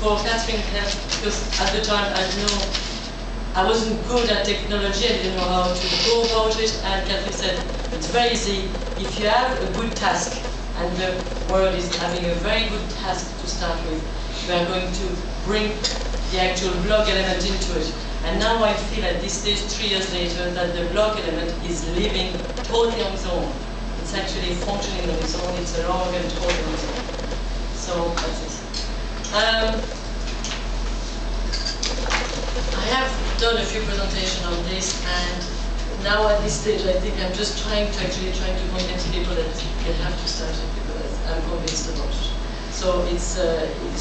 for Catherine help, because at the time I wasn't good at technology, I didn't know how to go about it, and Catherine said, it's very easy, if you have a good task, and the world is having a very good task to start with, you are going to bring the actual blog element into it. And now I feel at this stage, 3 years later, that the blog element is living totally on its own. It's actually functioning on its own, it's a log and totally on its own. So that's it. I have done a few presentations on this, and now at this stage I think I'm just trying to convince people that they have to start it, because I'm convinced about it. So it's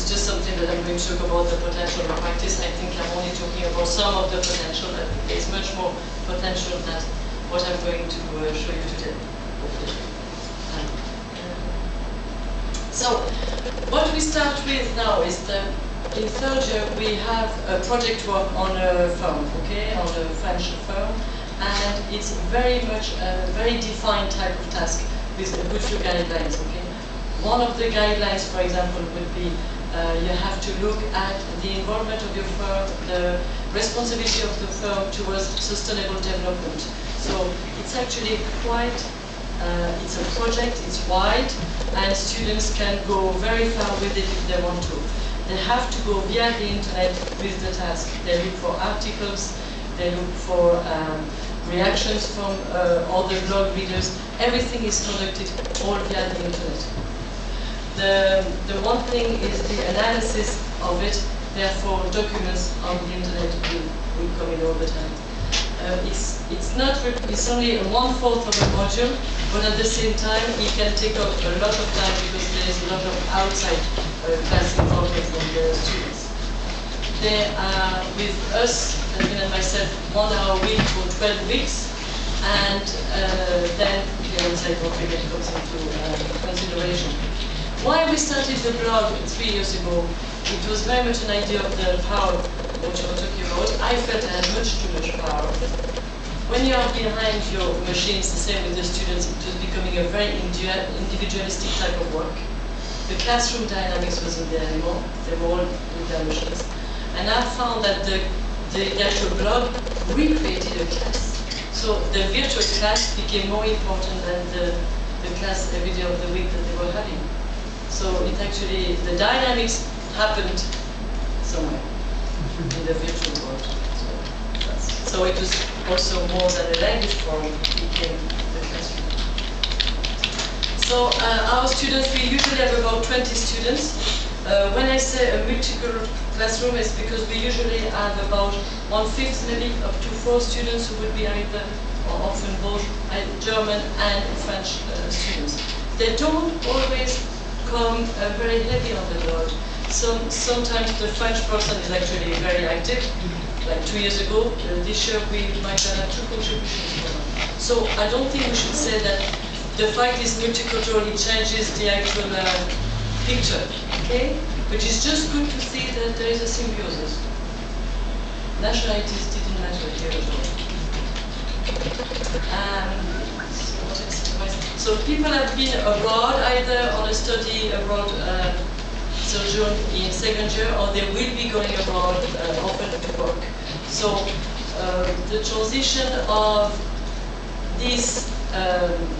just something that I'm going to talk about the potential of practice. I think I'm only talking about some of the potential. I think there's much more potential than what I'm going to show you today. So what we start with now is in third year we have a project work on a firm, okay, on a French firm, and it's very much a very defined type of task with a good few guidelines, okay. One of the guidelines, for example, would be you have to look at the involvement of your firm, the responsibility of the firm towards sustainable development. So it's actually quite, it's a project, it's wide, and students can go very far with it if they want to. They have to go via the internet with the task. They look for articles, they look for reactions from other blog readers. Everything is conducted all via the internet. The one thing is the analysis of it, therefore documents on the internet will come in all the time. It's only 1/4 of a module, but at the same time it can take up a lot of time because there is a lot of outside class involvement from the students. They are with us, Catherine and myself, 1 hour a week for 12 weeks, and then the outside work again comes into consideration. Why we started the blog 3 years ago, it was very much an idea of the power which you were talking about. I felt I had much too much power. When you are behind your machines, the same with the students, it was becoming a very individualistic type of work. The classroom dynamics wasn't there anymore. They were all with their machines. And I found that the actual blog recreated a class. So the virtual class became more important than the class every day of the week that they were having. So it actually, the dynamics happened somewhere in the virtual world. So it was also more than a language form, it became the classroom. So our students, we usually have about 20 students. When I say a multicultural classroom, it's because we usually have about 1/5, maybe up to 4 students who would be either, or often both, German and French students. They don't always come very heavy on the load. Sometimes the French person is actually very active. Like 2 years ago, this year we might have 2 contributions for them. So I don't think we should say that the fact is multicultural, it changes the actual picture, okay? But it's just good to see that there is a symbiosis. Nationalities didn't matter here at all. So people have been abroad, either on a study abroad sojourn in second year, or they will be going abroad often to work. So the transition of this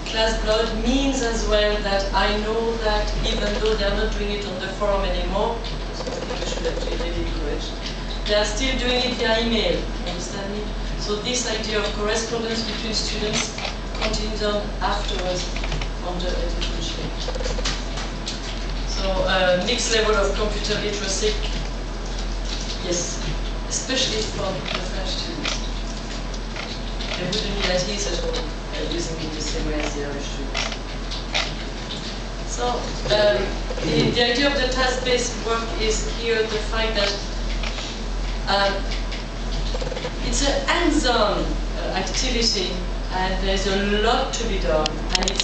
class blood means as well that I know that even though they are not doing it on the forum anymore, so I think we should actually really encourage, they are still doing it via email, understand me? So this idea of correspondence between students continues on afterwards under a different shape. So mixed level of computer literacy, yes, especially from the French students. They wouldn't be at ease at all using it the same way as the Irish students. So the idea of the task-based work is here the fact that it's an hands-on activity, and there's a lot to be done, and it's